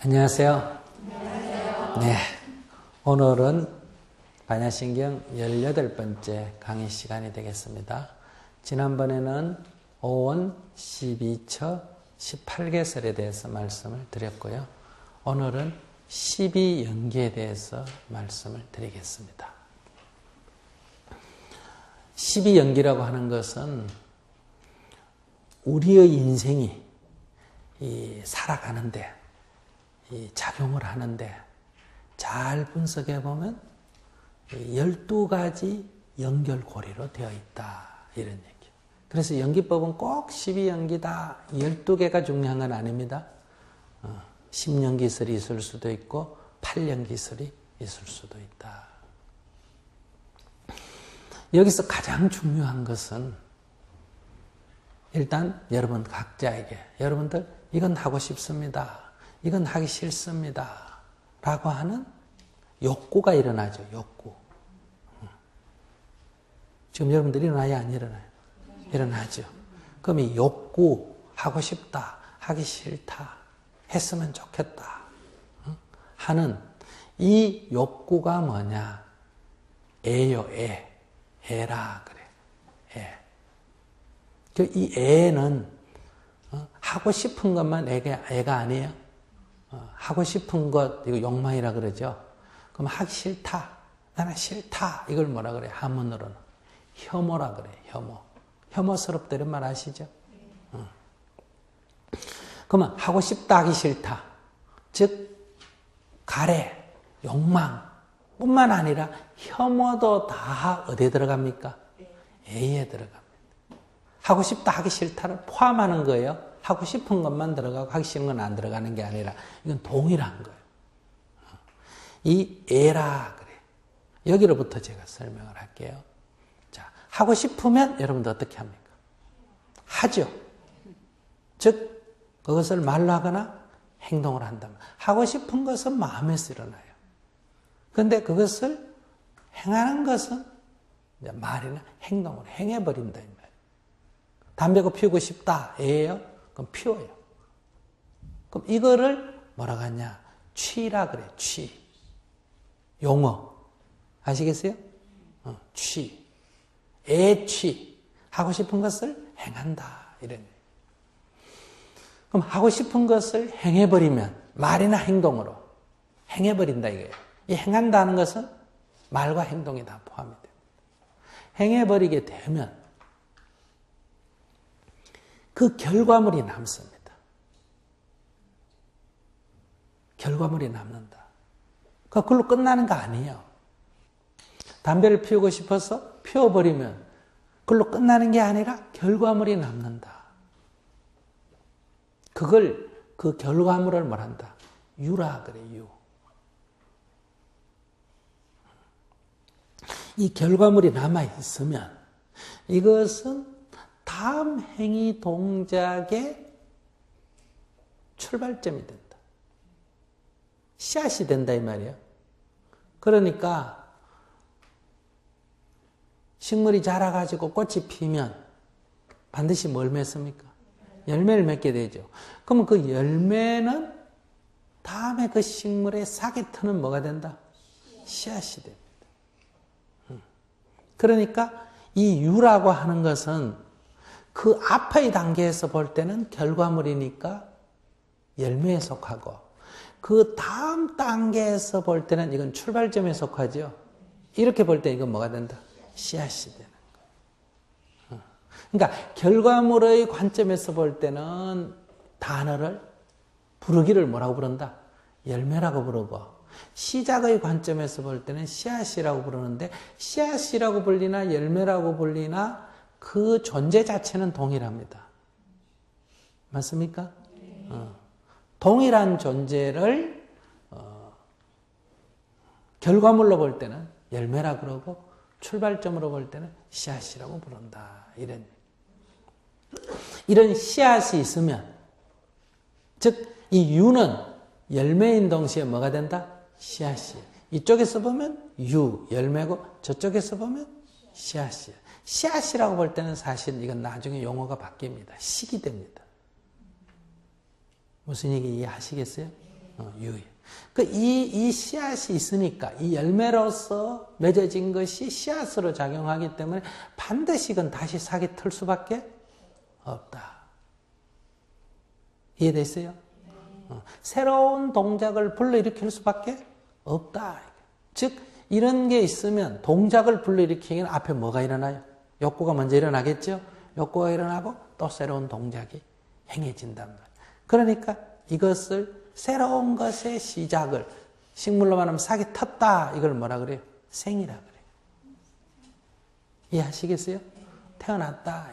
안녕하세요. 네, 오늘은 반야신경 18번째 강의 시간이 되겠습니다. 지난번에는 오원 12처 18개설에 대해서 말씀을 드렸고요. 오늘은 12연기에 대해서 말씀을 드리겠습니다. 12연기라고 하는 것은 우리의 인생이 살아가는데 작용을 하는데 잘 분석해 보면 12가지 연결고리로 되어 있다 이런 얘기. 그래서 연기법은 꼭 12연기다 12개가 중요한 건 아닙니다. 10연기설이 있을 수도 있고 8연기설이 있을 수도 있다. 여기서 가장 중요한 것은 일단 여러분 각자에게 여러분들 이건 하고 싶습니다. 이건 하기 싫습니다. 라고 하는 욕구가 일어나죠. 욕구. 지금 여러분들 일어나요? 안 일어나요? 일어나죠. 그럼 이 욕구, 하고 싶다, 하기 싫다, 했으면 좋겠다 하는 이 욕구가 뭐냐? 애요, 애. 애라 그래. 애. 이 애는 하고 싶은 것만 애가 아니에요. 하고 싶은 것, 이거 욕망이라 그러죠. 그럼 하기 싫다. 나는 싫다. 이걸 뭐라 그래? 한문으로는. 혐오라 그래. 혐오. 혐오스럽다 이런 말 아시죠? 그러면 하고 싶다, 하기 싫다. 즉, 가래, 욕망 뿐만 아니라 혐오도 다 어디에 들어갑니까? A에 들어갑니다. 하고 싶다, 하기 싫다를 포함하는 거예요. 하고 싶은 것만 들어가고 하기 싫은 건 안 들어가는 게 아니라 이건 동일한 거예요. 이 애라 그래. 여기로부터 제가 설명을 할게요. 자, 하고 싶으면 여러분들 어떻게 합니까? 하죠. 즉 그것을 말로 하거나 행동을 한다면 하고 싶은 것은 마음에서 일어나요. 그런데 그것을 행하는 것은 말이나 행동을 행해버린다 이 말이에요. 담배가 피우고 싶다 애예요. 그럼 피워요. 그럼 이거를 뭐라고 하냐? 취라 그래. 취. 용어. 아시겠어요? 취. 애취. 하고 싶은 것을 행한다. 이런. 그럼 하고 싶은 것을 행해버리면 말이나 행동으로 행해버린다 이거예요. 이 행한다는 것은 말과 행동이 다 포함이 됩니다. 행해버리게 되면 그 결과물이 남습니다. 결과물이 남는다. 그걸로 끝나는 거 아니에요. 담배를 피우고 싶어서 피워버리면 그걸로 끝나는 게 아니라 결과물이 남는다. 그 결과물을 뭐란다? 유라 그래, 유. 이 결과물이 남아있으면 이것은 다음 행위 동작의 출발점이 된다. 씨앗이 된다 이 말이에요. 그러니까 식물이 자라가지고 꽃이 피면 반드시 뭘 맺습니까? 열매를 맺게 되죠. 그러면 그 열매는 다음에 그 식물의 싹이 트는 뭐가 된다? 씨앗이 됩니다. 그러니까 이 유라고 하는 것은 그 앞의 단계에서 볼 때는 결과물이니까 열매에 속하고 그 다음 단계에서 볼 때는 이건 출발점에 속하죠. 이렇게 볼 때 이건 뭐가 된다? 씨앗이 되는 거예요. 그러니까 결과물의 관점에서 볼 때는 단어를 부르기를 뭐라고 부른다? 열매라고 부르고 시작의 관점에서 볼 때는 씨앗이라고 부르는데 씨앗이라고 불리나 열매라고 불리나 그 존재 자체는 동일합니다. 맞습니까? 동일한 존재를 결과물로 볼 때는 열매라 그러고 출발점으로 볼 때는 씨앗이라고 부른다. 이런 씨앗이 있으면 즉 이 유는 열매인 동시에 뭐가 된다? 씨앗이. 이쪽에서 보면 유, 열매고 저쪽에서 보면 씨앗이에요. 씨앗이라고 볼 때는 사실 이건 나중에 용어가 바뀝니다. 식이 됩니다. 무슨 얘기 이해하시겠어요? 유효. 이 씨앗이 있으니까 이 열매로서 맺어진 것이 씨앗으로 작용하기 때문에 반드시 이건 다시 싹이 틀 수밖에 없다. 이해됐어요? 새로운 동작을 불러일으킬 수밖에 없다. 즉 이런 게 있으면 동작을 불러일으키기는 앞에 뭐가 일어나요? 욕구가 먼저 일어나겠죠? 욕구가 일어나고 또 새로운 동작이 행해진단 말이에요. 그러니까 이것을 새로운 것의 시작을 식물로 말하면 싹이 텄다. 이걸 뭐라 그래요? 생이라 그래요. 이해하시겠어요? 태어났다.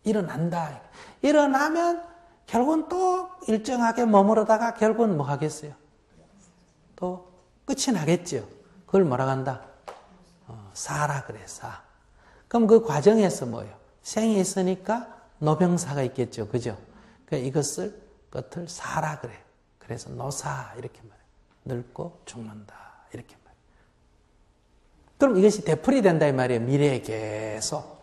일어난다. 일어나면 결국은 또 일정하게 머무르다가 결국은 뭐 하겠어요? 또 끝이 나겠죠. 그걸 뭐라 한다? 사라 그래, 사. 그럼 그 과정에서 뭐예요? 생이 있으니까 노병사가 있겠죠. 그죠? 그러니까 이것을 끝을 사라 그래. 그래서 노사 이렇게 말해요. 늙고 죽는다 이렇게 말해요. 그럼 이것이 되풀이 된다 이 말이에요. 미래에 계속.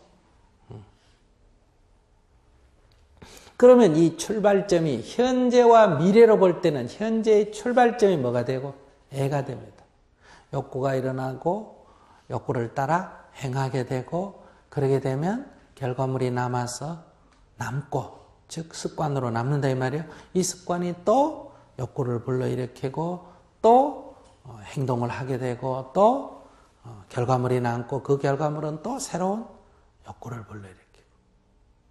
그러면 이 출발점이 현재와 미래로 볼 때는 현재의 출발점이 뭐가 되고? 애가 됩니다. 욕구가 일어나고 욕구를 따라 행하게 되고 그러게 되면 결과물이 남아서 남고 즉 습관으로 남는다 이 말이에요. 이 습관이 또 욕구를 불러일으키고 또 행동을 하게 되고 또 결과물이 남고 그 결과물은 또 새로운 욕구를 불러일으키고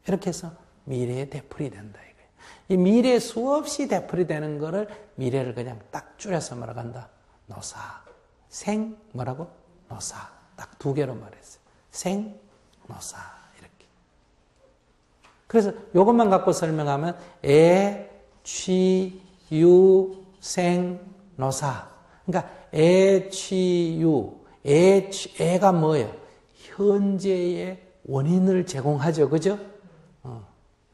이렇게 해서 미래에 되풀이 된다 이거예요. 이 미래에 수없이 되풀이 되는 거를 미래를 그냥 딱 줄여서 뭐라고 한다? 노사. 생 뭐라고? 노사. 딱 두 개로 말했어요. 생, 노사 이렇게. 그래서 이것만 갖고 설명하면 애, 취, 유, 생, 노사. 그러니까 애, 취, 유. 애가 뭐예요? 현재의 원인을 제공하죠. 그죠?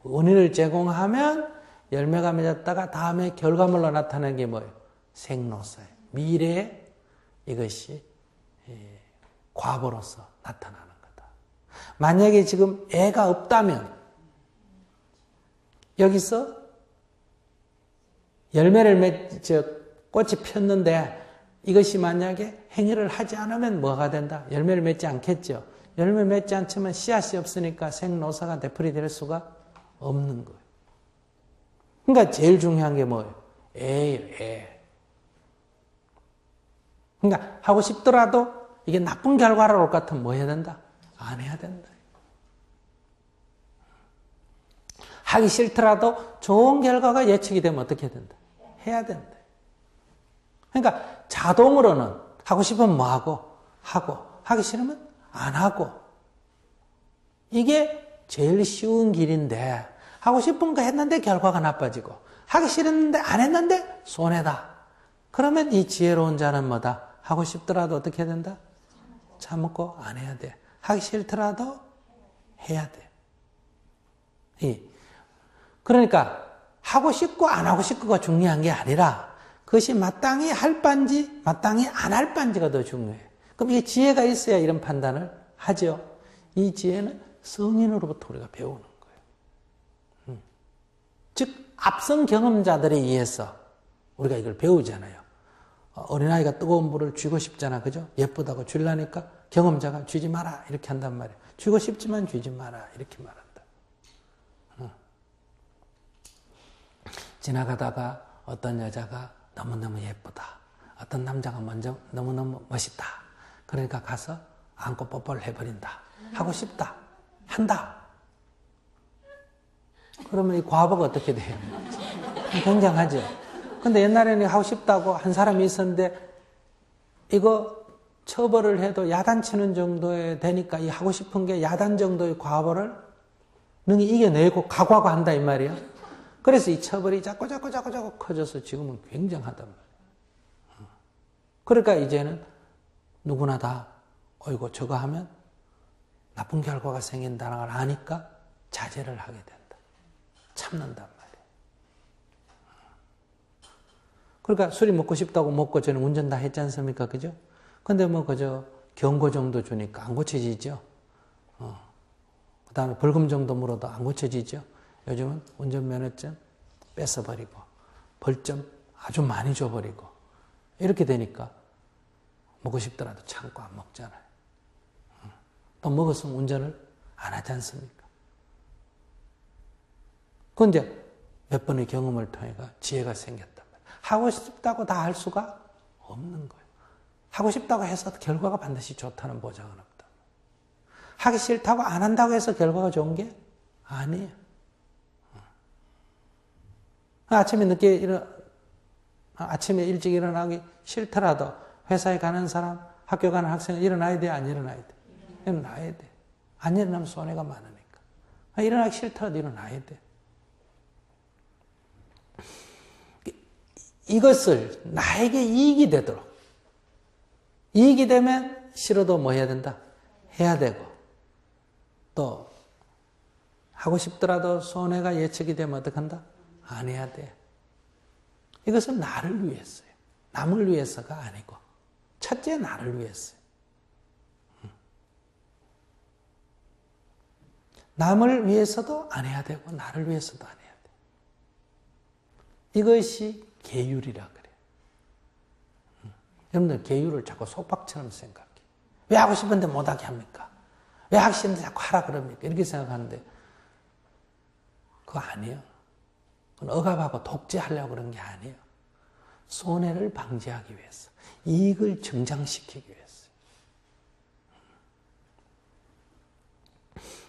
원인을 제공하면 열매가 맺었다가 다음에 결과물로 나타나는 게 뭐예요? 생노사예요. 미래에 이것이 과보로서 나타나는 거다. 만약에 지금 애가 없다면 여기서 열매를 꽃이 폈는데 이것이 만약에 행위를 하지 않으면 뭐가 된다? 열매를 맺지 않겠죠. 열매를 맺지 않지만 씨앗이 없으니까 생노사가 되풀이 될 수가 없는 거예요. 그러니까 제일 중요한 게 뭐예요? 애예요, 애. 그러니까 하고 싶더라도 이게 나쁜 결과로 올 것 같으면 뭐 해야 된다? 안 해야 된다. 하기 싫더라도 좋은 결과가 예측이 되면 어떻게 된다? 해야 된다. 그러니까 자동으로는 하고 싶으면 뭐 하고 하기 싫으면 안 하고 이게 제일 쉬운 길인데 하고 싶은 거 했는데 결과가 나빠지고 하기 싫었는데 안 했는데 손해다. 그러면 이 지혜로운 자는 뭐다? 하고 싶더라도 어떻게 해야 된다? 참고 안 해야 돼. 하기 싫더라도 해야 돼. 그러니까 하고 싶고 안 하고 싶고가 중요한 게 아니라 그것이 마땅히 할 반지 마땅히 안 할 반지가 더 중요해. 그럼 이게 지혜가 있어야 이런 판단을 하죠. 이 지혜는 성인으로부터 우리가 배우는 거예요. 즉 앞선 경험자들에 의해서 우리가 이걸 배우잖아요. 어린아이가 뜨거운 물을 쥐고 싶잖아. 그죠? 예쁘다고 쥐려니까 경험자가 쥐지 마라 이렇게 한단 말이에요. 쥐고 싶지만 쥐지 마라 이렇게 말한다. 지나가다가 어떤 여자가 너무너무 예쁘다. 어떤 남자가 먼저 너무너무 멋있다. 그러니까 가서 안고 뽀뽀를 해버린다. 하고 싶다. 한다. 그러면 이 과보가 어떻게 돼요? 굉장하죠. 근데 옛날에는 하고 싶다고 한 사람이 있었는데 이거 처벌을 해도 야단치는 정도에 되니까 이 하고 싶은 게 야단 정도의 과보를 능히 이겨내고 각오하고 한다 이 말이에요. 그래서 이 처벌이 자꾸 커져서 지금은 굉장하단 말이에요. 그러니까 이제는 누구나 다 어이구 저거 하면 나쁜 결과가 생긴다는 걸 아니까 자제를 하게 된다. 참는단 말이에요. 그러니까 술이 먹고 싶다고 먹고 저는 운전 다 했지 않습니까? 그죠? 근데 뭐 그저 경고 정도 주니까 안 고쳐지죠? 그 다음에 벌금 정도 물어도 안 고쳐지죠? 요즘은 운전면허증 뺏어버리고 벌점 아주 많이 줘버리고 이렇게 되니까 먹고 싶더라도 참고 안 먹잖아요. 또 먹었으면 운전을 안 하지 않습니까? 그건 이제 몇 번의 경험을 통해 지혜가 생겼단 말이에요. 하고 싶다고 다 할 수가 없는 거예요. 하고 싶다고 해서 결과가 반드시 좋다는 보장은 없다. 하기 싫다고 안 한다고 해서 결과가 좋은 게 아니에요. 아침에 일찍 일어나기 싫더라도 회사에 가는 사람, 학교 가는 학생은 일어나야 돼, 안 일어나야 돼? 일어나야 돼. 안 일어나면 손해가 많으니까. 일어나기 싫더라도 일어나야 돼. 이것을 나에게 이익이 되도록, 이익이 되면 싫어도 뭐 해야 된다? 해야 되고, 또 하고 싶더라도 손해가 예측이 되면 어떡한다? 안 해야 돼. 이것은 나를 위해서요. 남을 위해서가 아니고 첫째 나를 위해서요. 남을 위해서도 안 해야 되고 나를 위해서도 안 해야 돼. 이것이 계율이라 그래요. 여러분들 계율을 자꾸 속박처럼 생각해. 왜 하고 싶은데 못하게 합니까? 왜 하기 싫은데 자꾸 하라 그럽니까? 이렇게 생각하는데 그거 아니에요. 그건 억압하고 독재하려고 그런 게 아니에요. 손해를 방지하기 위해서, 이익을 증장시키기 위해서.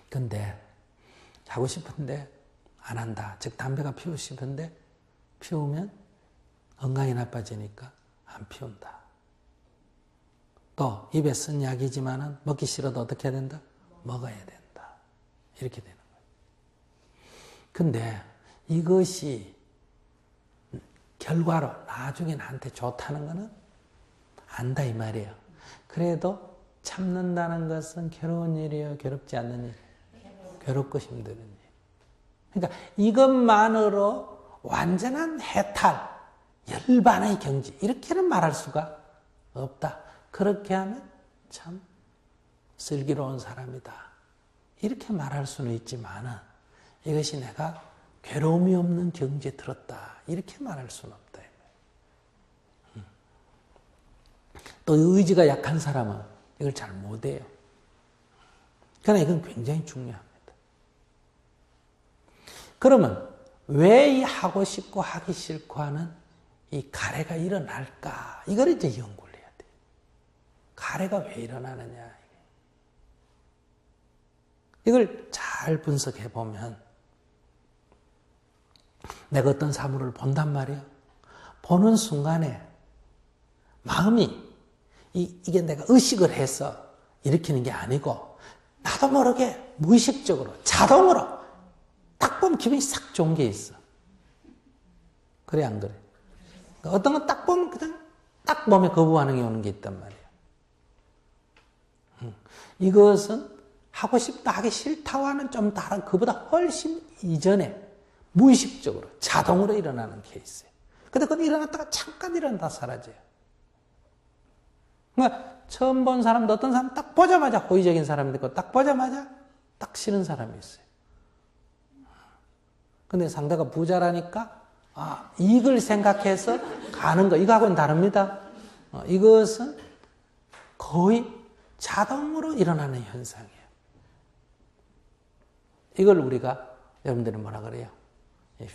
근데 하고 싶은데 안 한다. 즉 담배가 피우고 싶은데 피우면 건강이 나빠지니까 안 피운다. 또 입에 쓴 약이지만은 먹기 싫어도 어떻게 해야 된다? 먹어야 된다. 이렇게 되는 거예요. 근데 이것이 결과로 나중에 나한테 좋다는 것은 안다 이 말이에요. 그래도 참는다는 것은 괴로운 일이에요? 괴롭지 않는 일? 괴롭고 힘든 일. 그러니까 이것만으로 완전한 해탈, 열반의 경지 이렇게는 말할 수가 없다. 그렇게 하면 참 슬기로운 사람이다. 이렇게 말할 수는 있지만은 이것이 내가 괴로움이 없는 경지에 들었다. 이렇게 말할 수는 없다. 또 의지가 약한 사람은 이걸 잘 못해요. 그러나 이건 굉장히 중요합니다. 그러면 왜 이 하고 싶고 하기 싫고 하는 이 가래가 일어날까? 이걸 이제 연구를 해야 돼요. 가래가 왜 일어나느냐. 이걸 잘 분석해 보면 내가 어떤 사물을 본단 말이에요. 보는 순간에 마음이 이게 내가 의식을 해서 일으키는 게 아니고 나도 모르게 무의식적으로 자동으로 딱 보면 기분이 싹 좋은 게 있어. 그래 안 그래? 어떤 건 딱 보면 그냥 딱 몸에 거부 반응이 오는 게 있단 말이에요. 이것은 하고 싶다 하기 싫다와는 좀 다른 그보다 훨씬 이전에 무의식적으로 자동으로 일어나는 케이스예요. 근데 그건 일어났다가 잠깐 일어났다 사라져요. 그러니까 처음 본 사람도 어떤 사람 딱 보자마자 호의적인 사람이 있고 딱 보자마자 딱 싫은 사람이 있어요. 근데 상대가 부자라니까 이익을 생각해서 가는 거 이거하고는 다릅니다. 이것은 거의 자동으로 일어나는 현상이에요. 이걸 우리가 여러분들은 뭐라 그래요?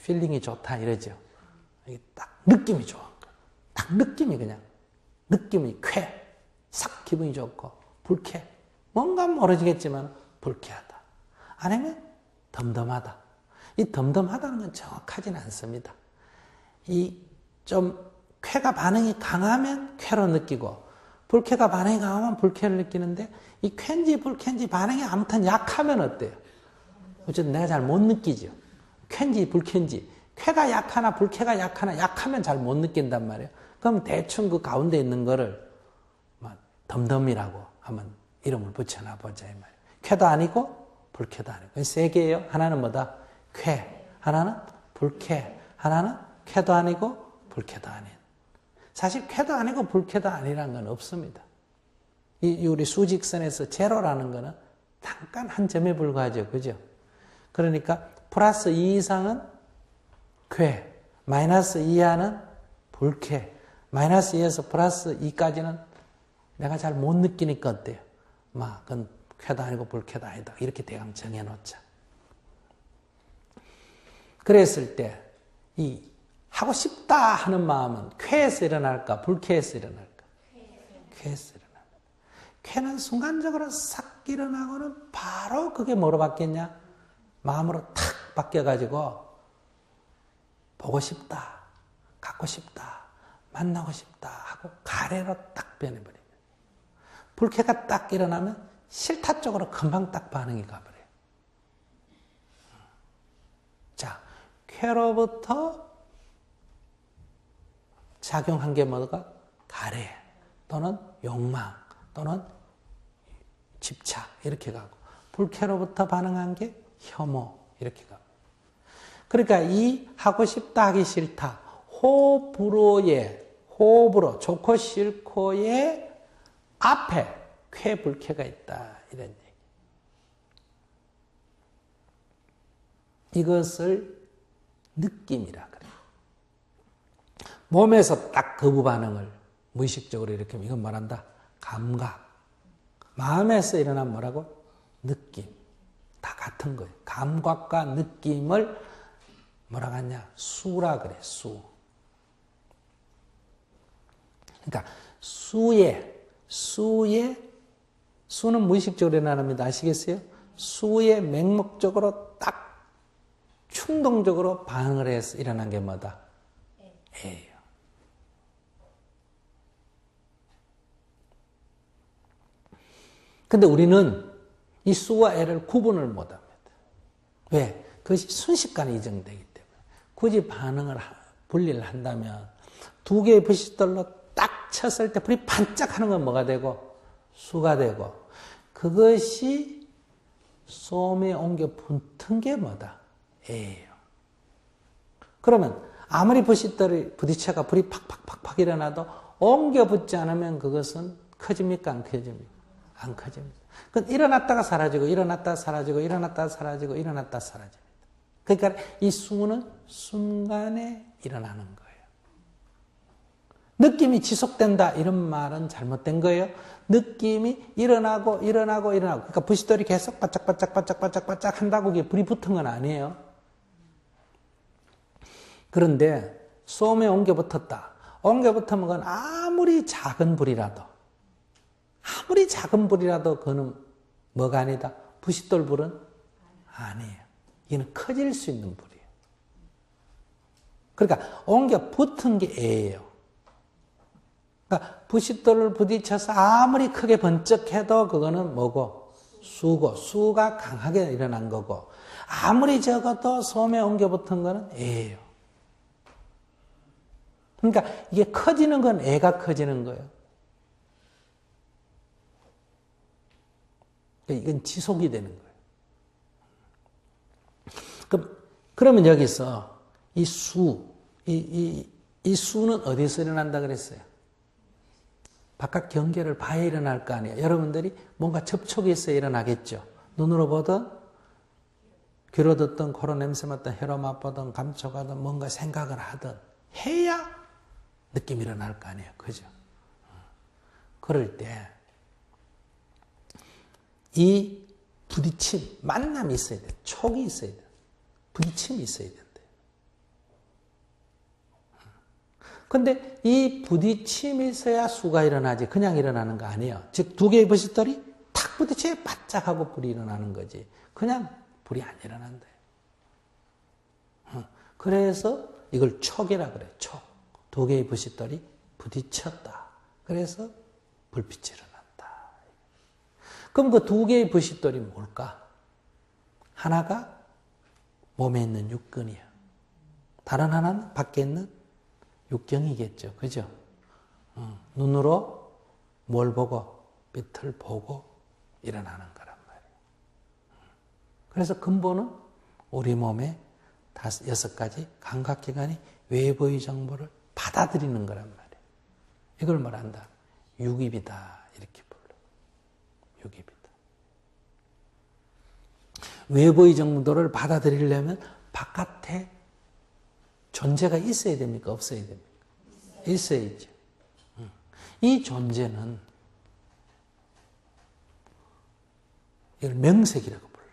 필링이 좋다 이러죠. 이게 딱 느낌이 좋은 거. 딱 느낌이 그냥 느낌이 싹 기분이 좋고 불쾌. 뭔가 모르겠지만 불쾌하다. 아니면 덤덤하다. 이 덤덤하다는 건 정확하진 않습니다. 이 좀 쾌가 반응이 강하면 쾌로 느끼고 불쾌가 반응이 강하면 불쾌를 느끼는데 이 쾌인지 불쾌인지 반응이 아무튼 약하면 어때요? 어쨌든 내가 잘 못 느끼죠. 쾌인지 불쾌인지 쾌가 약하나 불쾌가 약하나 약하면 잘 못 느낀단 말이에요. 그럼 대충 그 가운데 있는 거를 덤덤이라고 한번 이름을 붙여놔 보자 이 말이에요. 쾌도 아니고 불쾌도 아니고 세 개예요. 하나는 뭐다? 쾌. 하나는 불쾌. 하나는 쾌도 아니고 불쾌도 아닌. 사실 쾌도 아니고 불쾌도 아니라는 건 없습니다. 우리 수직선에서 제로라는 거는 잠깐 한 점에 불과하죠. 그죠? 그러니까 플러스 2 이상은 쾌, 마이너스 2 이하는 불쾌. 마이너스 2에서 플러스 2까지는 내가 잘 못 느끼니까 어때요? 막, 그건 쾌도 아니고 불쾌도 아니다. 이렇게 대강 정해놓자. 그랬을 때, 이, 하고 싶다 하는 마음은 쾌에서 일어날까, 불쾌에서 일어날까? 쾌에서 일어날까. 쾌는 순간적으로 싹 일어나고는 바로 그게 뭐로 바뀌었냐? 마음으로 탁 바뀌어가지고, 보고 싶다, 갖고 싶다, 만나고 싶다 하고 가래로 딱 변해버립니다. 불쾌가 딱 일어나면 싫다 쪽으로 금방 딱 반응이 가버려요. 자, 쾌로부터 작용한 게 뭐가? 가래 또는 욕망 또는 집착 이렇게 가고, 불쾌로부터 반응한 게 혐오 이렇게 가고. 그러니까 이 하고 싶다 하기 싫다 호불호 좋고 싫고의 앞에 쾌 불쾌가 있다 이런 얘기. 이것을 느낌이라 그래요. 몸에서 딱 거부 반응을 무의식적으로 이렇게 하면 이건 말한다. 감각. 마음에서 일어난 뭐라고? 느낌. 다 같은 거예요. 감각과 느낌을 뭐라고 하냐? 수라 그래, 수. 그러니까 수는 무의식적으로 일어납니다. 아시겠어요? 수의 맹목적으로 딱 충동적으로 반응을 해서 일어난 게 뭐다? 애예요. 근데 우리는 이 수와 애를 구분을 못 합니다. 왜? 그것이 순식간에 이정되기 때문에. 굳이 분리를 한다면 두 개의 불빛돌로 딱 쳤을 때 불이 반짝하는 건 뭐가 되고? 수가 되고, 그것이 솜에 옮겨 붙은 게 뭐다? 애예요. 그러면 아무리 불빛돌이 부딪혀가 불이 팍팍팍팍 일어나도 옮겨 붙지 않으면 그것은 커집니까? 안 커집니까? 안 커집니다. 그건 일어났다가 사라지고, 일어났다가 사라지고, 일어났다가 사라지고, 일어났다가 사라집니다. 그러니까 이 수는 순간에 일어나는 거예요. 느낌이 지속된다 이런 말은 잘못된 거예요. 느낌이 일어나고. 그러니까 불빛돌이 계속 바짝바짝 한다고 그게 불이 붙은 건 아니에요. 그런데 솜에 옮겨 붙었다. 옮겨 붙으면 그건 아무리 작은 불이라도 그거는 뭐가 아니다? 불빛돌 불은 아니에요. 이는 커질 수 있는 불이에요. 그러니까 옮겨 붙은 게 애예요. 그러니까 불빛돌을 부딪혀서 아무리 크게 번쩍해도 그거는 뭐고? 수고, 수가 강하게 일어난 거고, 아무리 적어도 솜에 옮겨 붙은 거는 애예요. 그러니까 이게 커지는 건 애가 커지는 거예요. 이건 지속이 되는 거예요. 그러면 여기서 이 수는 어디서 일어난다 그랬어요? 바깥 경계를 봐야 일어날 거 아니에요. 여러분들이 뭔가 접촉이 있어야 일어나겠죠. 눈으로 보든, 귀로 듣든, 코로 냄새 맡든, 혀로 맛보든, 감촉하든, 뭔가 생각을 하든 해야 느낌이 일어날 거 아니에요. 그죠? 그럴 때 이 부딪힘, 만남이 있어야 돼. 촉이 있어야 돼. 부딪힘이 있어야 된대. 근데 이 부딪힘이 있어야 수가 일어나지 그냥 일어나는 거 아니에요. 즉 두 개의 불빛돌이 탁 부딪혀야 바짝하고 불이 일어나는 거지. 그냥 불이 안 일어난대. 그래서 이걸 촉이라 그래. 촉. 두 개의 불빛돌이 부딪혔다. 그래서 불빛이 일어난다. 그럼 그 두 개의 불빛돌이 뭘까? 하나가 몸에 있는 육근이야. 다른 하나는 밖에 있는 육경이겠죠. 그죠? 눈으로 뭘 보고? 빛을 보고 일어나는 거란 말이에요. 그래서 근본은 우리 몸에 6가지 감각기관이 외부의 정보를 받아들이는 거란 말이에요. 이걸 말한다. 육입이다. 이렇게 불러. 육입이다. 외부의 정보를 받아들이려면 바깥에 존재가 있어야 됩니까? 없어야 됩니까? 있어야죠. 이 존재는 이걸 명색이라고 불러요.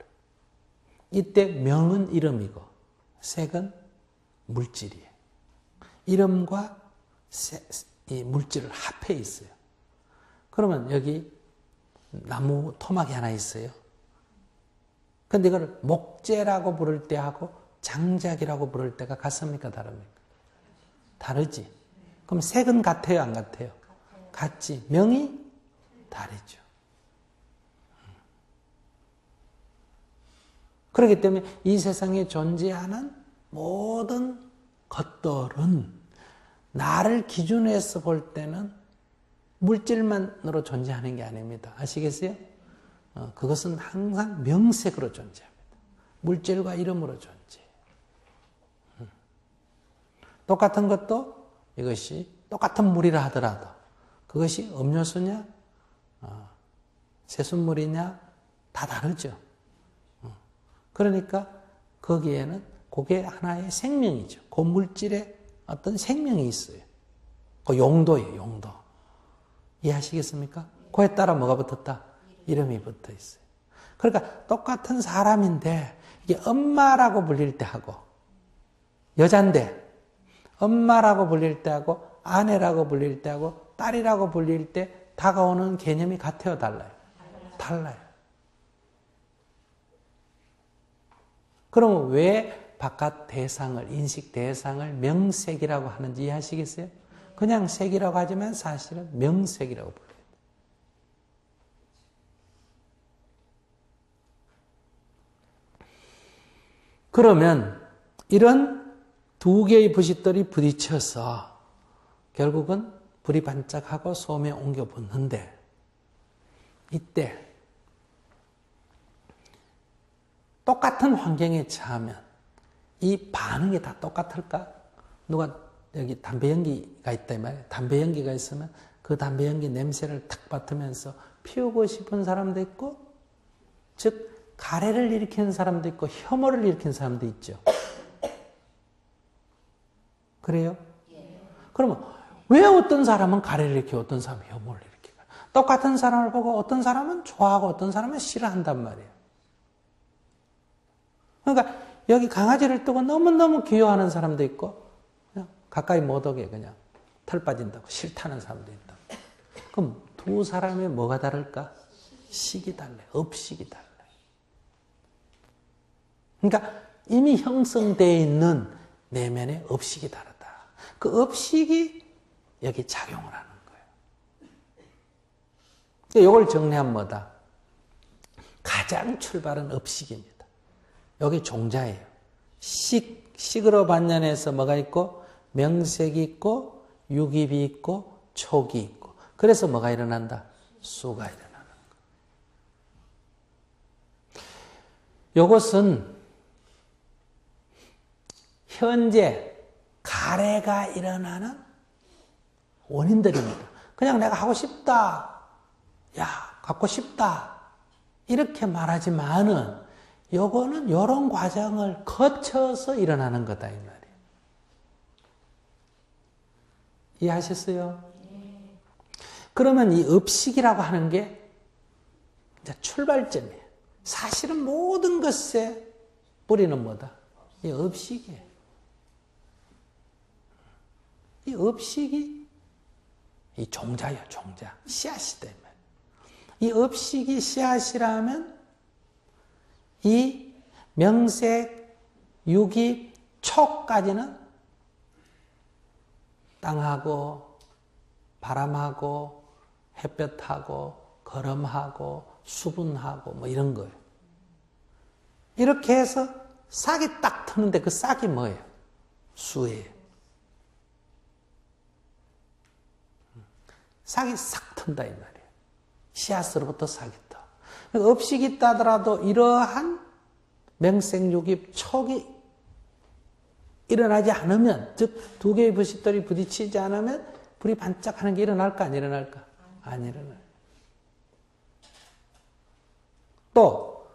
이때 명은 이름이고 색은 물질이에요. 이름과 이 물질을 합해 있어요. 그러면 여기 나무 토막이 하나 있어요. 근데 이걸 목재라고 부를 때하고 장작이라고 부를 때가 같습니까? 다릅니까? 다르지. 그럼 색은 같아요? 안 같아요? 같지. 명이 다르죠. 그렇기 때문에 이 세상에 존재하는 모든 것들은 나를 기준으로 해서 볼 때는 물질만으로 존재하는 게 아닙니다. 아시겠어요? 그것은 항상 명색으로 존재합니다. 물질과 이름으로 존재해요. 똑같은 것도 이것이 똑같은 물이라 하더라도 그것이 음료수냐 세숫물이냐 다 다르죠. 그러니까 거기에는 그게 하나의 생명이죠. 그 물질에 어떤 생명이 있어요. 그 용도예요. 용도. 이해하시겠습니까? 그에 따라 뭐가 붙었다? 이름이 붙어 있어요. 그러니까 똑같은 사람인데 이게 엄마라고 불릴 때 하고 여잔데 엄마라고 불릴 때 하고 아내라고 불릴 때 하고 딸이라고 불릴 때 다가오는 개념이 같아요? 달라요? 달라요. 그럼 왜 바깥 대상을, 인식 대상을 명색이라고 하는지 이해하시겠어요? 그냥 색이라고 하지만 사실은 명색이라고 불러요. 그러면 이런 두 개의 부싯돌이 부딪혀서 결국은 불이 반짝하고 소음에 옮겨 붙는데 이때 똑같은 환경에 처하면 이 반응이 다 똑같을까? 누가 여기 담배 연기가 있다 이 말이에요. 담배 연기가 있으면 그 담배 연기 냄새를 탁 맡으면서 피우고 싶은 사람도 있고 즉 가래를 일으키는 사람도 있고 혐오를 일으키는 사람도 있죠. 그래요? 그러면 왜 어떤 사람은 가래를 일으키고 어떤 사람은 혐오를 일으키고 똑같은 사람을 보고 어떤 사람은 좋아하고 어떤 사람은 싫어한단 말이에요. 그러니까 여기 강아지를 두고 너무너무 귀여워하는 사람도 있고 그냥 가까이 못 오게 그냥 털 빠진다고 싫다는 사람도 있다. 그럼 두 사람의 뭐가 다를까? 식이 달라요. 업식이 달라요. 그러니까 이미 형성되어 있는 내면의 업식이 다르다. 그 업식이 여기 작용을 하는 거예요. 이걸 정리하면 뭐다? 가장 출발은 업식입니다. 여기 종자예요. 식으로 반연해서 뭐가 있고 명색이 있고 유깁이 있고 촉이 있고 그래서 뭐가 일어난다? 수가 일어나는 거예요. 이것은 현재 가래가 일어나는 원인들입니다. 그냥 내가 하고 싶다. 야, 갖고 싶다. 이렇게 말하지만은 요거는 이런 과정을 거쳐서 일어나는 거다 이 말이에요. 이해하셨어요? 그러면 이 업식이라고 하는 게 이제 출발점이에요. 사실은 모든 것의 뿌리는 뭐다? 이 업식이에요. 이 업식이 이 종자예요, 종자. 씨앗이다 이 말이에요. 이 업식이 씨앗이라면 이 명색, 유기, 촉까지는 땅하고 바람하고 햇볕하고 걸음하고 수분하고 뭐 이런 거예요. 이렇게 해서 싹이 딱 트는데 그 싹이 뭐예요? 수예요. 싹이 싹 튼다 이 말이에요. 씨앗으로부터 싹이 떠. 업식이 있다 하더라도 이러한 명색유깁 촉이 일어나지 않으면 즉 두 개의 부싯돌이 부딪히지 않으면 불이 반짝하는 게 일어날까 안 일어날까? 안 일어나요. 또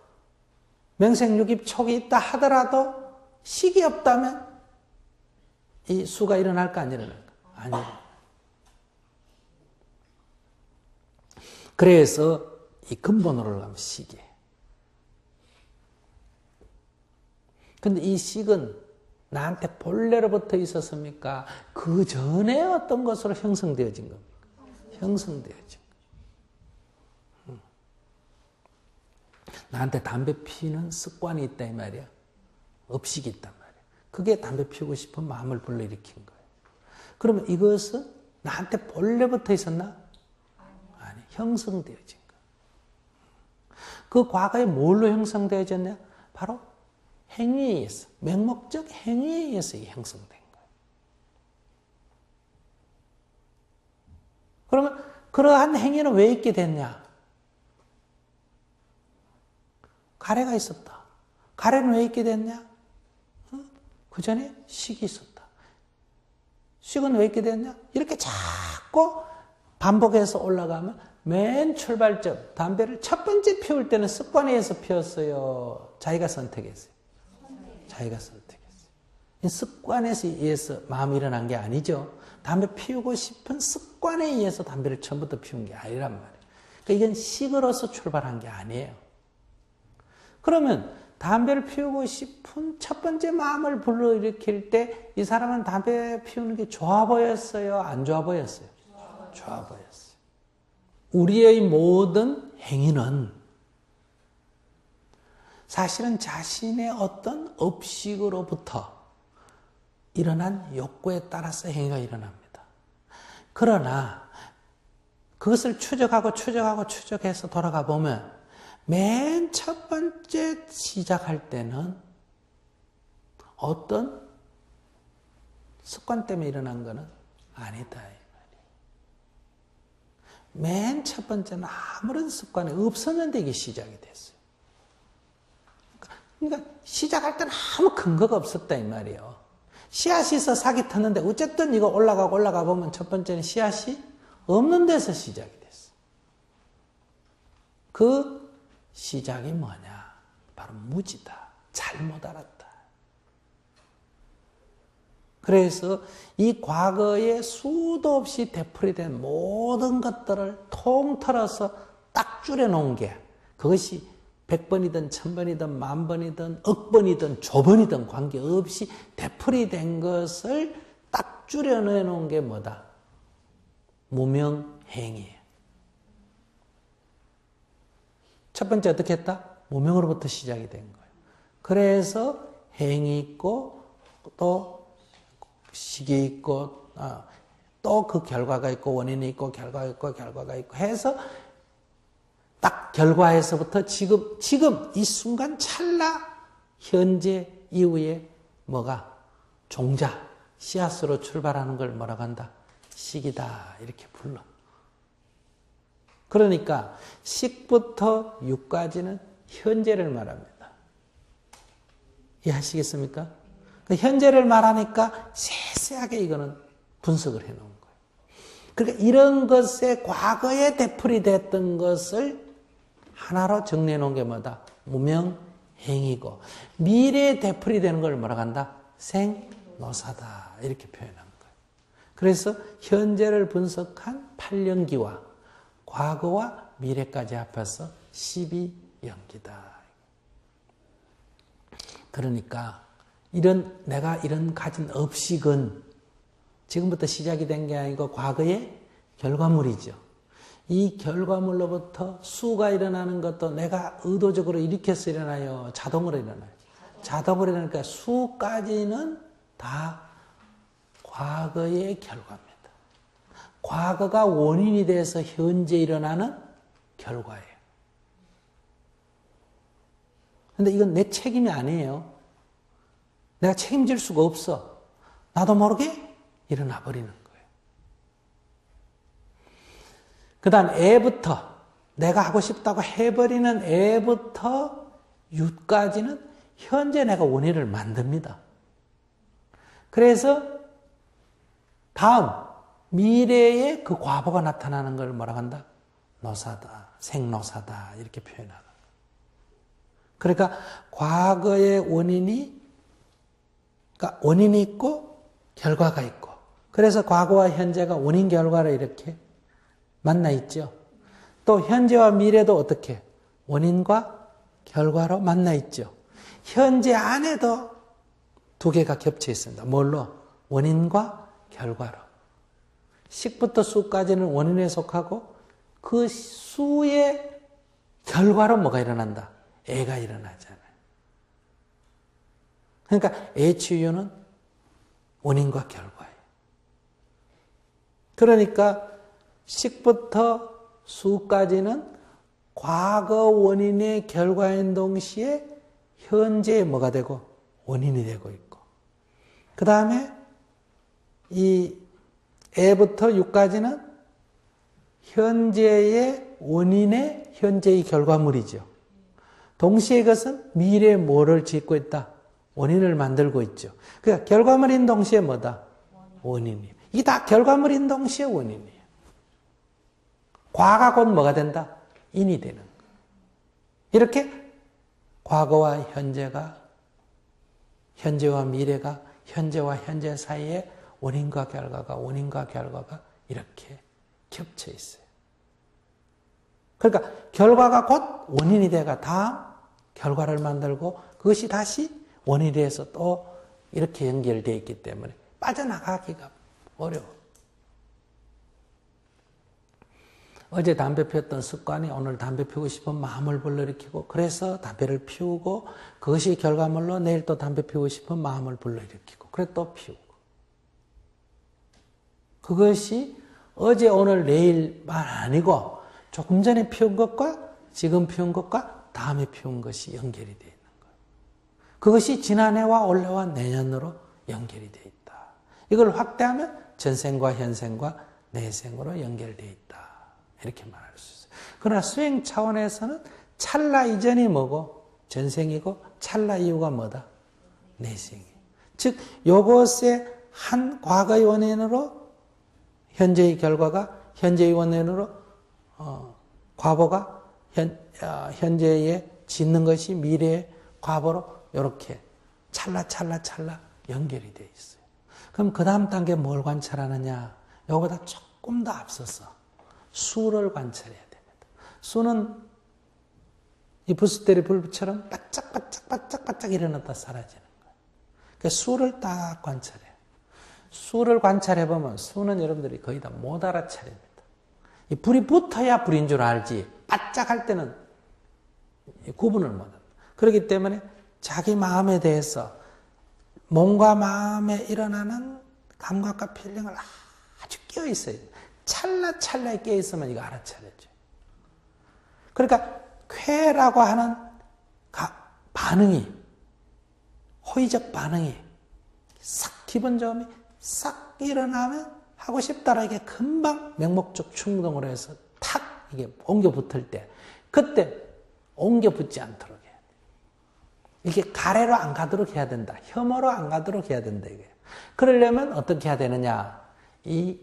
명색유깁 촉이 있다 하더라도 식이 없다면 이 수가 일어날까 안 일어날까? 안 일어나요. 그래서 이 근본으로 가면 식이에요. 근데 이 식은 나한테 본래로부터 있었습니까? 그 전에 어떤 것으로 형성되어진 겁니까? 형성되어진 거예요. 나한테 담배 피는 습관이 있다 이 말이야. 업식이 있단 말이야. 그게 담배 피우고 싶은 마음을 불러일으킨 거예요. 그러면 이것은 나한테 본래부터 있었나? 아니, 형성되어진 거예요. 그 과거에 뭘로 형성되어졌냐? 바로 행위에 의해서, 맹목적 행위에 의해서 형성된 거예요. 그러면 그러한 행위는 왜 있게 됐냐? 가래가 있었다. 가래는 왜 있게 됐냐? 그 전에 식이 있었다. 식은 왜 있게 됐냐? 이렇게 자꾸 반복해서 올라가면 맨 출발점, 담배를 첫 번째 피울 때는 습관에 의해서 피웠어요. 자기가 선택했어요. 자기가 선택했어요. 습관에 의해서 마음이 일어난 게 아니죠. 담배 피우고 싶은 습관에 의해서 담배를 처음부터 피운 게 아니란 말이에요. 그러니까 이건 식으로서 출발한 게 아니에요. 그러면 담배를 피우고 싶은 첫 번째 마음을 불러일으킬 때 이 사람은 담배 피우는 게 좋아 보였어요? 안 좋아 보였어요? 좋아 보였어요. 우리의 모든 행위는 사실은 자신의 어떤 업식으로부터 일어난 욕구에 따라서 행위가 일어납니다. 그러나 그것을 추적해서 돌아가 보면 맨 첫 번째 시작할 때는 어떤 습관 때문에 일어난 것은 아니다. 맨 첫 번째는 아무런 습관이 없었는데 이게 시작이 됐어요. 그러니까 시작할 때는 아무 근거가 없었다 이 말이에요. 씨앗이 있어 싹이 텄는데 어쨌든 이거 올라가 보면 첫 번째는 씨앗이 없는 데서 시작이 됐어. 그 시작이 뭐냐? 바로 무지다. 잘못 알았다. 그래서 이 과거에 수도 없이 되풀이된 모든 것들을 통틀어서 딱 줄여놓은 게 그것이 100번이든 1000번이든 10,000번이든 억번이든 조번이든 관계없이 되풀이된 것을 딱 줄여놓은 게 뭐다? 무명행위예요. 첫 번째 어떻게 했다? 무명으로부터 시작이 된 거예요. 그래서 행이 있고 또 식이 있고 또 그 결과가 있고 원인이 있고 결과가 있고 해서 딱 결과에서부터 지금 이 순간 찰나 현재 이후에 뭐가 종자 씨앗으로 출발하는 걸 뭐라고 한다? 식이다 이렇게 불러. 그러니까 식부터 육까지는 현재를 말합니다. 이해하시겠습니까? 현재를 말하니까 세세하게 이거는 분석을 해놓은 거예요. 그러니까 이런 것에 과거에 되풀이 됐던 것을 하나로 정리해 놓은 게 뭐다? 무명행위고 미래에 되풀이 되는 걸 뭐라고 한다? 생노사다 이렇게 표현한 거예요. 그래서 현재를 분석한 8연기와 과거와 미래까지 합해서 12연기다. 그러니까 내가 이런 가진 업식은 지금부터 시작이 된 게 아니고 과거의 결과물이죠. 이 결과물로부터 수가 일어나는 것도 내가 의도적으로 일으켜서 일어나요? 자동으로 일어나요? 자동으로 일어나니까 수까지는 다 과거의 결과입니다. 과거가 원인이 돼서 현재 일어나는 결과예요. 근데 이건 내 책임이 아니에요. 내가 책임질 수가 없어. 나도 모르게 일어나 버리는 거예요. 그 다음 애부터 내가 하고 싶다고 해버리는 애부터 유까지는 현재 내가 원인을 만듭니다. 그래서 다음 미래에 그 과보가 나타나는 걸 뭐라고 한다? 노사다, 생노사다 이렇게 표현하는 거예요. 그러니까 과거의 원인이 있고 결과가 있고 그래서 과거와 현재가 원인 결과를 이렇게 만나 있죠. 또 현재와 미래도 어떻게? 원인과 결과로 만나 있죠. 현재 안에도 두 개가 겹쳐 있습니다. 뭘로? 원인과 결과로. 식부터 수까지는 원인에 속하고 그 수의 결과로 뭐가 일어난다? 애가 일어나잖아요. 그러니까 애 치유는 원인과 결과예요. 그러니까 식부터 수까지는 과거 원인의 결과인 동시에 현재의 뭐가 되고 원인이 되고 있고, 그 다음에 이 애부터 유까지는 현재의 원인의 현재의 결과물이죠. 동시에 이것은 미래에 뭐를 짓고 있다? 원인을 만들고 있죠. 그러니까 결과물인 동시에 뭐다? 원인이에요. 이게 다 결과물인 동시에 원인이에요. 과가 곧 뭐가 된다? 인이 되는 거예요. 이렇게 과거와 현재가, 현재와 미래가, 현재와 현재 사이에 원인과 결과가 이렇게 겹쳐 있어요. 그러니까 결과가 곧 원인이 돼가 다음 결과를 만들고 그것이 다시 원인이 돼서 또 이렇게 연결되어 있기 때문에 빠져나가기가 어려워. 어제 담배 피웠던 습관이 오늘 담배 피우고 싶은 마음을 불러일으키고, 그래서 담배를 피우고 그것이 결과물로 내일 또 담배 피우고 싶은 마음을 불러일으키고, 그래 또 피우고. 그것이 어제 오늘 내일만 아니고 조금 전에 피운 것과 지금 피운 것과 다음에 피운 것이 연결이 되어 있는 거예요. 그것이 지난해와 올해와 내년으로 연결이 되어 있다. 이걸 확대하면 전생과 현생과 내생으로 연결되어 있다. 이렇게 말할 수 있어요. 그러나 수행 차원에서는 찰나 이전이 뭐고 전생이고 찰나 이후가 뭐다? 내생이에요. 즉 요것의 한 과거의 원인으로 현재의 결과가, 현재의 원인으로 과보가 현재에 짓는 것이 미래의 과보로 이렇게 찰나 연결이 되어 있어요. 그럼 그 다음 단계 뭘 관찰하느냐? 요거보다 조금 더 앞서서 수를 관찰해야 됩니다. 수는 이 부스테리 불처럼 바짝바짝 일어났다 사라지는 거예요. 그러니까 수를 딱 관찰해요. 수를 관찰해보면 수는 여러분들이 거의 다 못 알아차립니다. 이 불이 붙어야 불인 줄 알지 바짝 할 때는 구분을 못합니다. 그렇기 때문에 자기 마음에 대해서 몸과 마음에 일어나는 감각과 필링을 아주 끼어있어야 돼요. 찰나에 깨어있으면 이거 알아차려져. 그러니까 쾌라고 하는 반응이, 호의적 반응이 싹 기본점이 싹 일어나면 하고 싶다라 이게 금방 맹목적 충동으로 해서 탁 이게 옮겨 붙을 때, 그때 옮겨 붙지 않도록 해야 돼. 이게 가래로 안 가도록 해야 된다. 혐오로 안 가도록 해야 된다 이게. 그러려면 어떻게 해야 되느냐? 이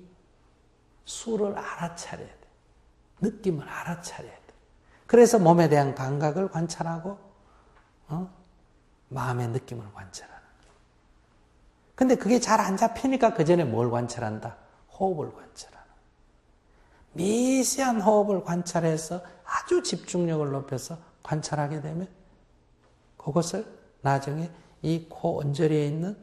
수를 알아차려야 돼. 느낌을 알아차려야 돼. 그래서 몸에 대한 감각을 관찰하고 마음의 느낌을 관찰하는 거예요. 근데 그게 잘 안 잡히니까 그 전에 뭘 관찰한다? 호흡을 관찰하는 거예요. 미세한 호흡을 관찰해서 아주 집중력을 높여서 관찰하게 되면 그것을 나중에 이 코 언저리에 있는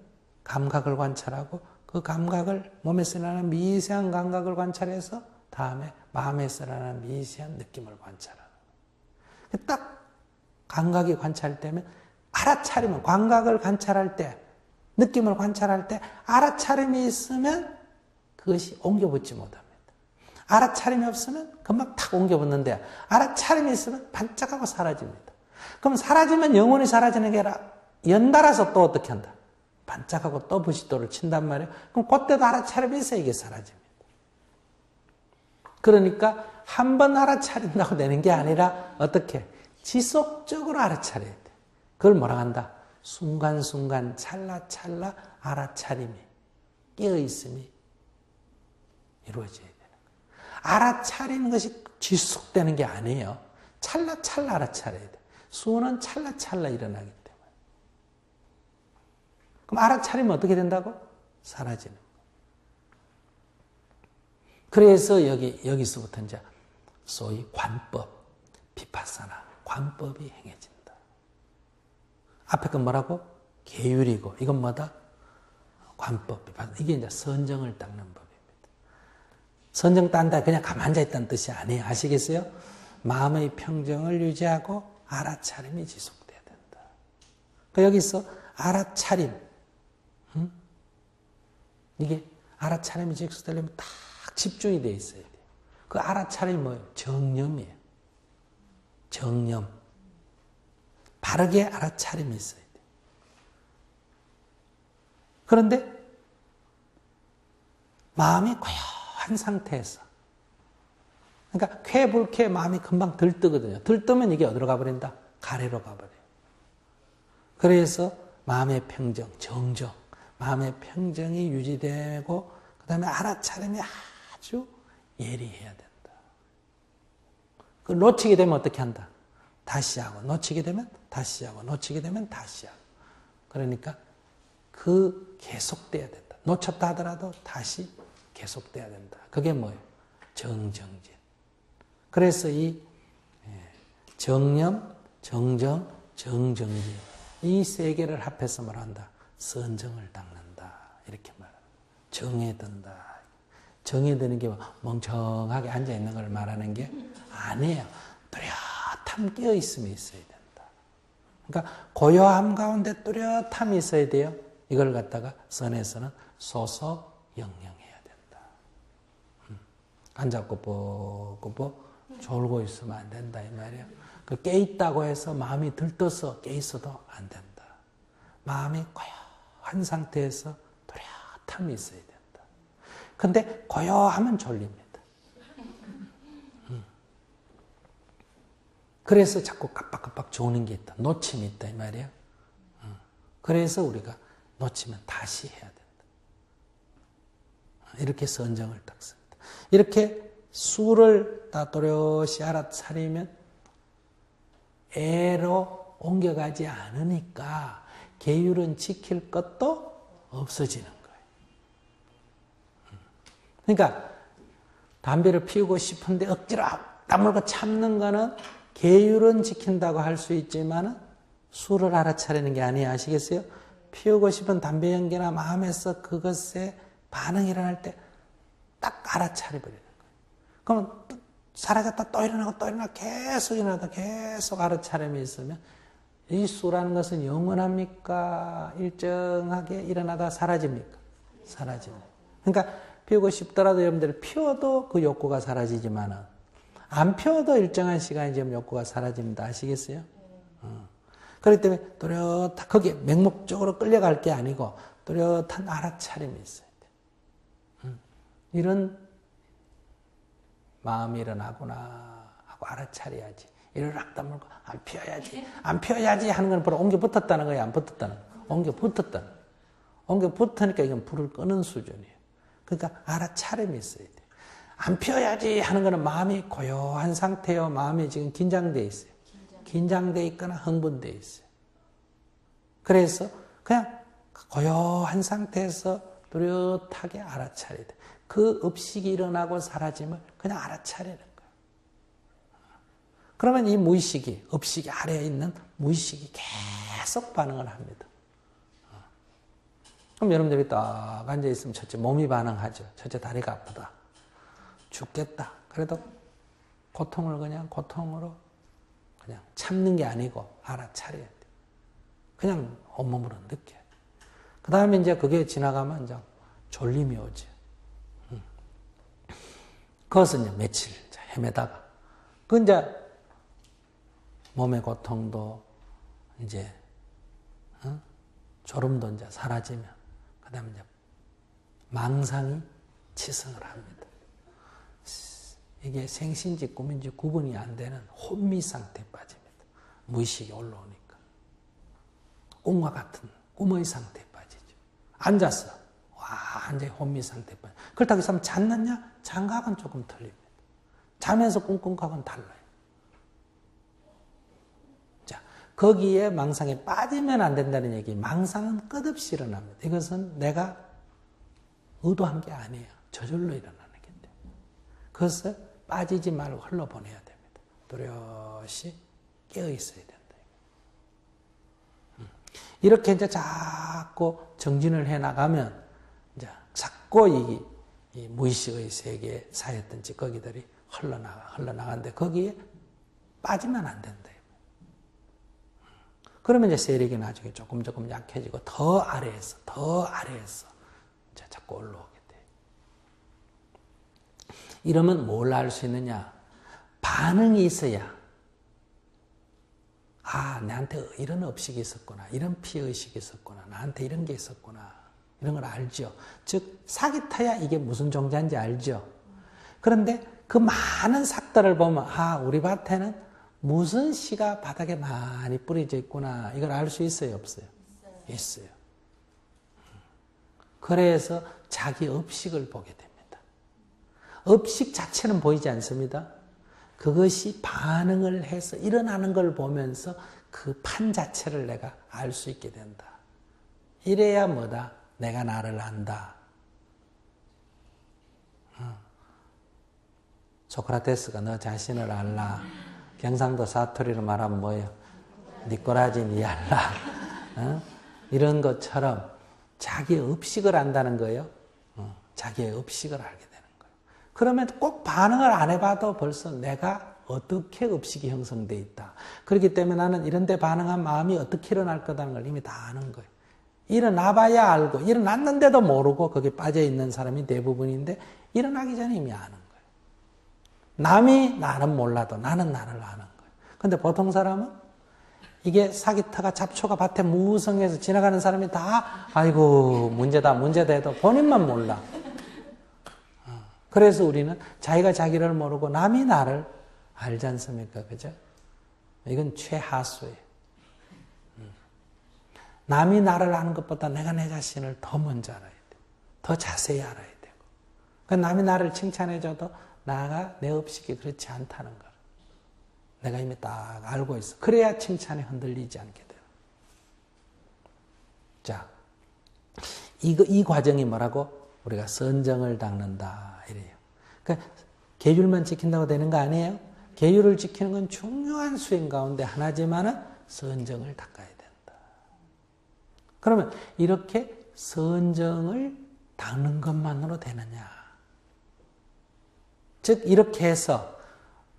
감각을 관찰하고 그 감각을 몸에서 일어나는 미세한 감각을 관찰해서 다음에 마음에서 일어나는 미세한 느낌을 관찰하는 거예요. 딱 감각이 관찰되면 알아차리면, 감각을 관찰할 때, 느낌을 관찰할 때 알아차림이 있으면 그것이 옮겨붙지 못합니다. 알아차림이 없으면 금방 탁 옮겨붙는데 알아차림이 있으면 반짝하고 사라집니다. 그럼 사라지면 영원히 사라지는 게 아니라 연달아서 또 어떻게 한다? 반짝하고 또 부시도를 친단 말이에요. 그럼 그때도 알아차림이 있어야 이게 사라집니다. 그러니까 한 번 알아차린다고 되는 게 아니라 어떻게? 지속적으로 알아차려야 돼. 그걸 뭐라 한다? 순간순간 찰나 알아차림이, 깨어있음이 이루어져야 되는 거예요. 알아차리는 것이 지속되는 게 아니에요. 찰나 알아차려야 돼. 수는 찰나 일어나기 때문에. 그럼 알아차리면 어떻게 된다고? 사라지는 거예요. 그래서 여기서부터 이제 소위 관법, 비파사나, 관법이 행해진다. 앞에 건 뭐라고? 계율이고, 이건 뭐다? 관법, 비파사나. 이게 이제 선정을 닦는 법입니다. 선정 딴다, 그냥 가만히 앉아있다는 뜻이 아니에요. 아시겠어요? 마음의 평정을 유지하고 알아차림이 지속돼야 된다. 그러니까 여기서 알아차림, 이게 알아차림이 지속되려면 딱 집중이 되어 있어야 돼요. 그 알아차림이 뭐예요? 정념이에요. 정념. 바르게 알아차림이 있어야 돼요. 그런데 마음이 고요한 상태에서, 그러니까 쾌불쾌 마음이 금방 들뜨거든요. 들뜨면 이게 어디로 가버린다? 가래로 가버려요. 그래서 마음의 평정, 정정, 마음의 평정이 유지되고 그 다음에 알아차림이 아주 예리해야 된다. 그 놓치게 되면 어떻게 한다? 다시 하고, 놓치게 되면 다시 하고, 놓치게 되면 다시 하고. 그러니까 그 계속돼야 된다. 놓쳤다 하더라도 다시 계속돼야 된다. 그게 뭐예요? 정정진. 그래서 이 정념, 정정, 정정진, 이 세 개를 합해서 말한다. 선정을 닦는다. 이렇게 말합니다. 정해든다. 정해드는 게 멍청하게 앉아있는 걸 말하는 게 아니에요. 뚜렷함 깨어있음이 있어야 된다. 그러니까 고요함 가운데 뚜렷함이 있어야 돼요. 이걸 갖다가 선에서는 소소영영해야 된다. 앉아 꾸벅꾸벅 졸고 있으면 안 된다 이 말이에요. 그 깨있다고 해서 마음이 들떠서 깨있어도 안 된다. 마음이 고요한 상태에서 뚜렷함이 있어야 된다. 근데 고요하면 졸립니다. 그래서 자꾸 깜빡깜빡 조는 게 있다. 놓침이 있다 이 말이에요. 그래서 우리가 놓치면 다시 해야 된다. 이렇게 선정을 닦습니다. 이렇게 수를 다 또렷이 알아차리면 애로 옮겨가지 않으니까 계율은 지킬 것도 없어지는 거예요. 그러니까 담배를 피우고 싶은데 억지로 다물고 참는 거는 계율은 지킨다고 할 수 있지만 수를 알아차리는 게 아니에요. 아시겠어요? 피우고 싶은 담배 연기나 마음에서 그것에 반응이 일어날 때 딱 알아차려버리는 거예요. 그럼 사라졌다 또 일어나고 또 일어나고 계속 일어나다 계속 알아차림이 있으면 이 수라는 것은 영원합니까? 일정하게 일어나다 사라집니까? 사라집니다. 그러니까 피우고 싶더라도 여러분들 피워도 그 욕구가 사라지지만은 안 피워도 일정한 시간이 지금 욕구가 사라집니다. 아시겠어요? 그렇기 때문에 또렷한 거기에 맹목적으로 끌려갈 게 아니고 또렷한 알아차림이 있어야 돼요. 이런 마음이 일어나구나 하고 알아차려야지. 이를 락 다물고 안 피워야지. 안 피워야지 하는 건 바로 옮겨 붙었다는 거예요. 안 붙었다는 거예요. 옮겨 붙었다는 거예요. 옮겨 붙으니까 이건 불을 끄는 수준이에요. 그러니까 알아차림이 있어야 돼요. 안 피워야지 하는 거는 마음이 고요한 상태요. 마음이 지금 긴장되어 있어요. 긴장되어 있거나 흥분되어 있어요. 그래서 그냥 고요한 상태에서 뚜렷하게 알아차려야 돼요. 그 업식이 일어나고 사라짐을 그냥 알아차리는 거예요. 그러면 이 무의식이, 업식이 아래에 있는 무의식이 계속 반응을 합니다. 그럼 여러분들이 딱 앉아있으면 첫째 몸이 반응하죠. 첫째 다리가 아프다. 죽겠다. 그래도 고통을 그냥 고통으로 그냥 참는 게 아니고 알아차려야 돼. 그냥 온몸으로 느껴야 돼. 그 다음에 이제 그게 지나가면 이제 졸림이 오지. 그것은 이제 며칠 헤매다가 그 이제 몸의 고통도 이제 졸음도 이제 사라지면 그 다음에 이제 망상이 치성을 합니다. 이게 생신지 꿈인지 구분이 안 되는 혼미 상태에 빠집니다. 무의식이 올라오니까. 꿈과 같은 꿈의 상태에 빠지죠. 앉았어. 완전히 혼미 상태에 빠져. 그렇다고 해서 잤느냐? 장각은 조금 틀립니다. 자면서 꿈꾼각은 달라요. 자, 거기에 망상에 빠지면 안 된다는 얘기. 망상은 끝없이 일어납니다. 이것은 내가 의도한 게 아니에요. 저절로 일어나는 건데. 그것을 빠지지 말고 흘러보내야 됩니다. 뚜렷이 깨어 있어야 된다. 이렇게 이제 자꾸 정진을 해 나가면 이제 자꾸 이 무의식의 세계에 쌓였던 찌꺼기들이 흘러나가는데 거기에 빠지면 안 된다. 그러면 이제 세력이 나중에 조금 약해지고 더 아래에서 이제 자꾸 올라오게 돼. 이러면 뭘 알 수 있느냐? 반응이 있어야 나한테 이런 업식이 있었구나. 이런 피의식이 있었구나. 나한테 이런 게 있었구나. 이런 걸 알죠. 즉 삭이 타야 이게 무슨 종자인지 알죠. 그런데 그 많은 삭들을 보면 우리 밭에는 무슨 씨가 바닥에 많이 뿌려져 있구나. 이걸 알 수 있어요? 없어요? 있어요. 그래서 자기 업식을 보게 됩니다. 업식 자체는 보이지 않습니다. 그것이 반응을 해서 일어나는 걸 보면서 그 판 자체를 내가 알 수 있게 된다. 이래야 뭐다? 내가 나를 안다. 소크라테스가 너 자신을 알라. 경상도 사투리로 말하면 뭐예요? 니 꼬라지 니 알라. 이런 것처럼 자기의 업식을 안다는 거예요. 자기의 업식을 알게 되는 거예요. 그러면 꼭 반응을 안 해봐도 벌써 내가 어떻게 업식이 형성되어 있다. 그렇기 때문에 나는 이런 데 반응한 마음이 어떻게 일어날 거다는 걸 이미 다 아는 거예요. 일어나봐야 알고, 일어났는데도 모르고 거기에 빠져있는 사람이 대부분인데 일어나기 전에 이미 아는 거예요. 남이 나는 몰라도 나는 나를 아는 거예요. 근데 보통 사람은 이게 사기터가 잡초가 밭에 무성해서 지나가는 사람이 다 아이고 문제다 해도 본인만 몰라. 그래서 우리는 자기가 자기를 모르고 남이 나를 알지 않습니까? 그죠? 이건 최하수예요. 남이 나를 아는 것보다 내가 내 자신을 더 먼저 알아야 돼. 더 자세히 알아야 되고. 그러니까 남이 나를 칭찬해줘도 나가 내 업식이 그렇지 않다는 걸 내가 이미 딱 알고 있어. 그래야 칭찬에 흔들리지 않게 돼요. 자, 이 과정이 뭐라고? 우리가 선정을 닦는다 이래요. 그러니까 계율만 지킨다고 되는 거 아니에요? 계율을 지키는 건 중요한 수행 가운데 하나지만은 선정을 닦아야 된다. 그러면 이렇게 선정을 닦는 것만으로 되느냐? 즉 이렇게 해서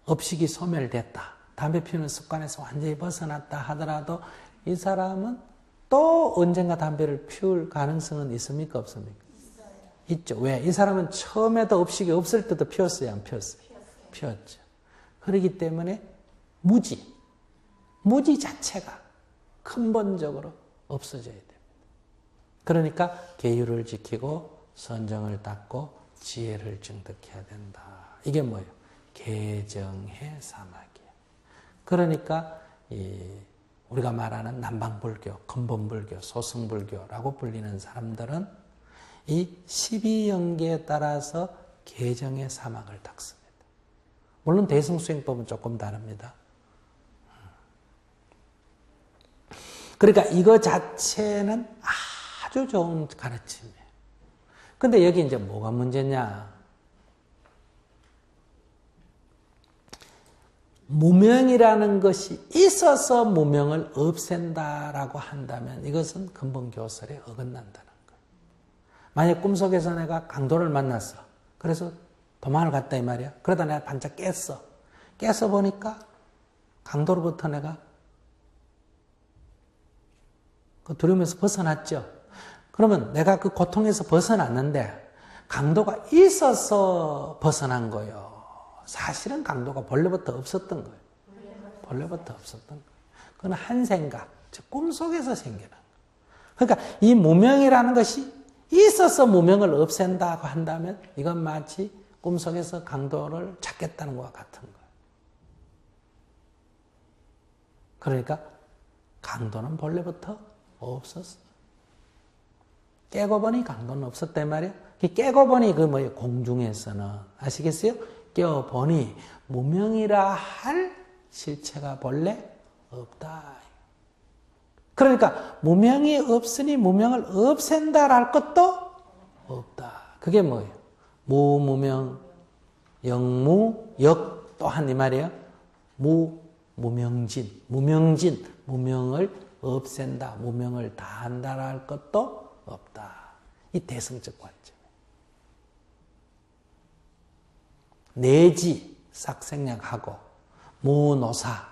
업식이 소멸됐다. 담배 피우는 습관에서 완전히 벗어났다 하더라도 이 사람은 또 언젠가 담배를 피울 가능성은 있습니까? 없습니까? 있어요. 있죠. 왜? 이 사람은 처음에도 업식이 없을 때도 피웠어요? 안 피웠어요? 피웠죠. 그렇기 때문에 무지 자체가 근본적으로 없어져야 됩니다. 그러니까 계율을 지키고 선정을 닦고 지혜를 증득해야 된다. 이게 뭐예요? 개정해 사막이에요. 그러니까 우리가 말하는 남방불교, 근본불교, 소승불교라고 불리는 사람들은 이 12연계에 따라서 개정의 사막을 닦습니다. 물론 대승수행법은 조금 다릅니다. 그러니까 이거 자체는 아주 좋은 가르침이에요. 근데 여기 이제 뭐가 문제냐? 무명이라는 것이 있어서 무명을 없앤다라고 한다면 이것은 근본교설에 어긋난다는 거예요. 만약 꿈속에서 내가 강도를 만났어. 그래서 도망을 갔다 이 말이야. 그러다 내가 반짝 깼어. 깨서 보니까 강도로부터 내가 그 두려움에서 벗어났죠. 그러면 내가 그 고통에서 벗어났는데 강도가 있어서 벗어난 거예요. 사실은 강도가 본래부터 없었던 거예요. 본래부터 없었던 거예요. 그건 한 생각, 즉 꿈속에서 생겨난 거예요. 그러니까 이 무명이라는 것이 있어서 무명을 없앤다고 한다면 이건 마치 꿈속에서 강도를 찾겠다는 것과 같은 거예요. 그러니까 강도는 본래부터 없었어요. 깨고 보니 강도는 없었단 말이에요. 깨고 보니 그 뭐예요? 공중에서는 아시겠어요? 깨어보니 무명이라 할 실체가 본래 없다. 그러니까 무명이 없으니 무명을 없앤다랄 것도 없다. 그게 뭐예요? 무무명 영무, 역 또한 이 말이에요. 무명진, 무명을 없앤다, 무명을 다한다 할 것도 없다. 이 대승적 관점이에요. 내지 싹 생략하고 무노사,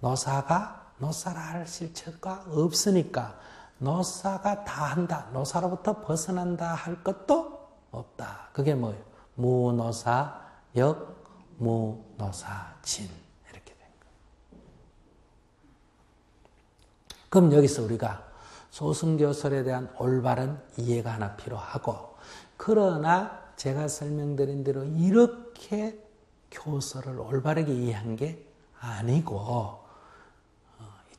노사라 할 실체가 없으니까 노사가 다 한다, 노사로부터 벗어난다 할 것도 없다. 그게 뭐예요? 무노사 역, 무노사 진 이렇게 된 거예요. 그럼 여기서 우리가 소승교설에 대한 올바른 이해가 하나 필요하고, 그러나 제가 설명드린 대로 이렇게 교설을 올바르게 이해한 게 아니고,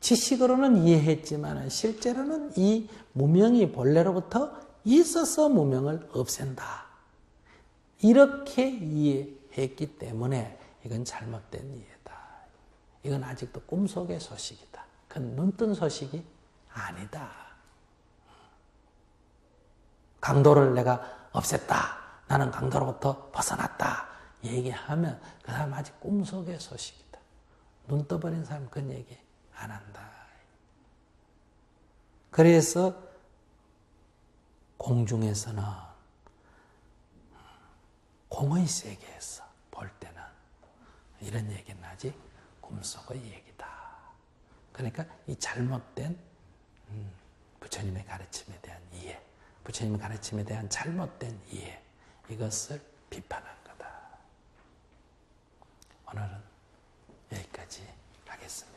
지식으로는 이해했지만 실제로는 이 무명이 본래로부터 있어서 무명을 없앤다. 이렇게 이해했기 때문에 이건 잘못된 이해다. 이건 아직도 꿈속의 소식이다. 그건 눈뜬 소식이 아니다. 강도를 내가 없앴다. 나는 강도로부터 벗어났다. 얘기하면 그 사람 아직 꿈속의 소식이다. 눈 떠버린 사람 그런 얘기 안 한다. 그래서 공중에서는 공의 세계에서 볼 때는 이런 얘기는 아직 꿈속의 얘기다. 그러니까 이 잘못된 부처님의 가르침에 대한 이해, 부처님의 가르침에 대한 잘못된 이해, 이것을 비판한 거다. 오늘은 여기까지 하겠습니다.